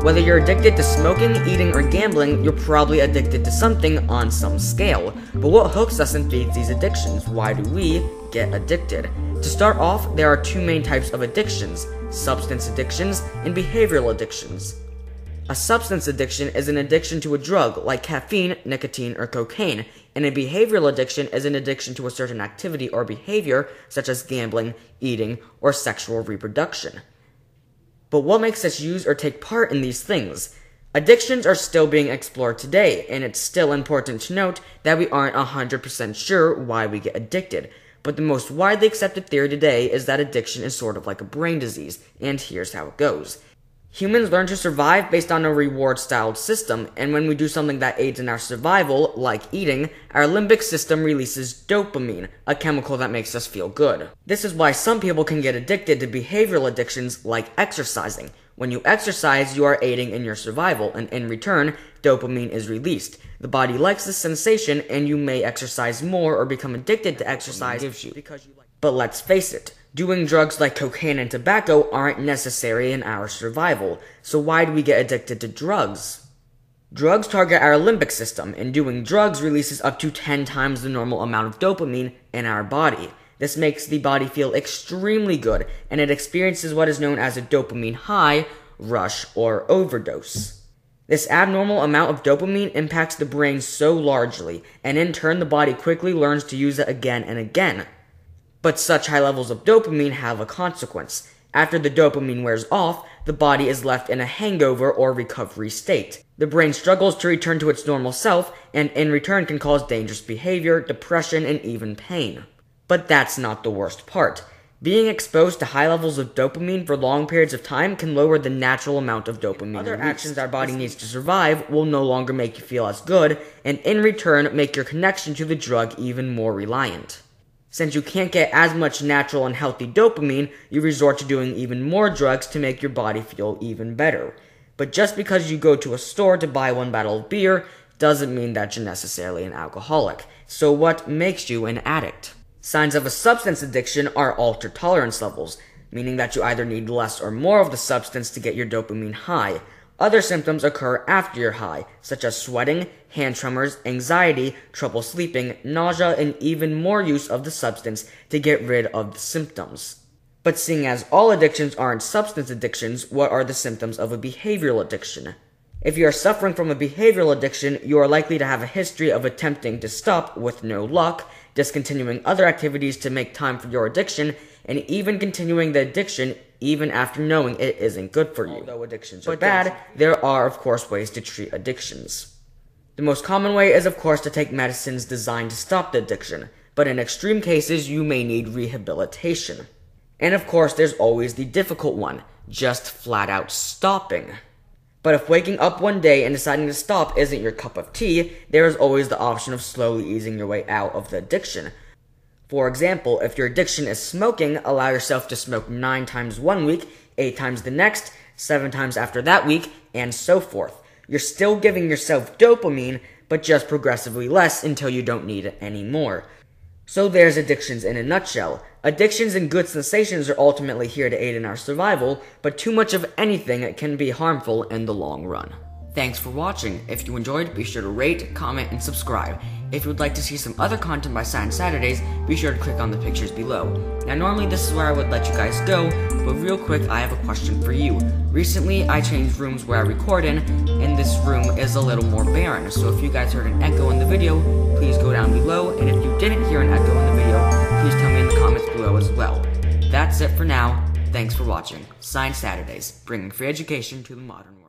Whether you're addicted to smoking, eating, or gambling, you're probably addicted to something on some scale. But what hooks us and feeds these addictions? Why do we get addicted? To start off, there are two main types of addictions: substance addictions and behavioral addictions. A substance addiction is an addiction to a drug like caffeine, nicotine, or cocaine, and a behavioral addiction is an addiction to a certain activity or behavior such as gambling, eating, or sexual reproduction. But what makes us use or take part in these things? Addictions are still being explored today, and it's still important to note that we aren't 100% sure why we get addicted. But the most widely accepted theory today is that addiction is sort of like a brain disease, and here's how it goes. Humans learn to survive based on a reward-styled system, and when we do something that aids in our survival, like eating, our limbic system releases dopamine, a chemical that makes us feel good. This is why some people can get addicted to behavioral addictions like exercising. When you exercise, you are aiding in your survival, and in return, dopamine is released. The body likes this sensation, and you may exercise more or become addicted to exercise. But let's face it, doing drugs like cocaine and tobacco aren't necessary in our survival, so why do we get addicted to drugs? Drugs target our limbic system, and doing drugs releases up to 10 times the normal amount of dopamine in our body. This makes the body feel extremely good, and it experiences what is known as a dopamine high, rush, or overdose. This abnormal amount of dopamine impacts the brain so largely, and in turn the body quickly learns to use it again and again. But such high levels of dopamine have a consequence. After the dopamine wears off, the body is left in a hangover or recovery state. The brain struggles to return to its normal self, and in return can cause dangerous behavior, depression, and even pain. But that's not the worst part. Being exposed to high levels of dopamine for long periods of time can lower the natural amount of dopamine. Other actions our body needs to survive will no longer make you feel as good, and in return make your connection to the drug even more reliant. Since you can't get as much natural and healthy dopamine, you resort to doing even more drugs to make your body feel even better. But just because you go to a store to buy one bottle of beer doesn't mean that you're necessarily an alcoholic. So what makes you an addict? Signs of a substance addiction are altered tolerance levels, meaning that you either need less or more of the substance to get your dopamine high. Other symptoms occur after your high, such as sweating, hand tremors, anxiety, trouble sleeping, nausea, and even more use of the substance to get rid of the symptoms. But seeing as all addictions aren't substance addictions, what are the symptoms of a behavioral addiction? If you are suffering from a behavioral addiction, you are likely to have a history of attempting to stop with no luck, discontinuing other activities to make time for your addiction, and even continuing the addiction even after knowing it isn't good for you. Although addictions are bad, there are of course ways to treat addictions. The most common way is of course to take medicines designed to stop the addiction, but in extreme cases you may need rehabilitation. And of course there's always the difficult one, just flat out stopping. But if waking up one day and deciding to stop isn't your cup of tea, there is always the option of slowly easing your way out of the addiction. For example, if your addiction is smoking, allow yourself to smoke 9 times one week, 8 times the next, 7 times after that week, and so forth. You're still giving yourself dopamine, but just progressively less until you don't need it anymore. So there's addictions in a nutshell. Addictions and good sensations are ultimately here to aid in our survival, but too much of anything can be harmful in the long run. Thanks for watching. If you enjoyed, be sure to rate, comment, and subscribe. If you would like to see some other content by Science Saturdays, be sure to click on the pictures below. Now normally this is where I would let you guys go, but real quick I have a question for you. Recently I changed rooms where I record in, and this room is a little more barren, so if you guys heard an echo in the video, please go down below, and if you didn't hear an echo in the video, please tell me in the comments below as well. That's it for now. Thanks for watching. Science Saturdays, bringing free education to the modern world.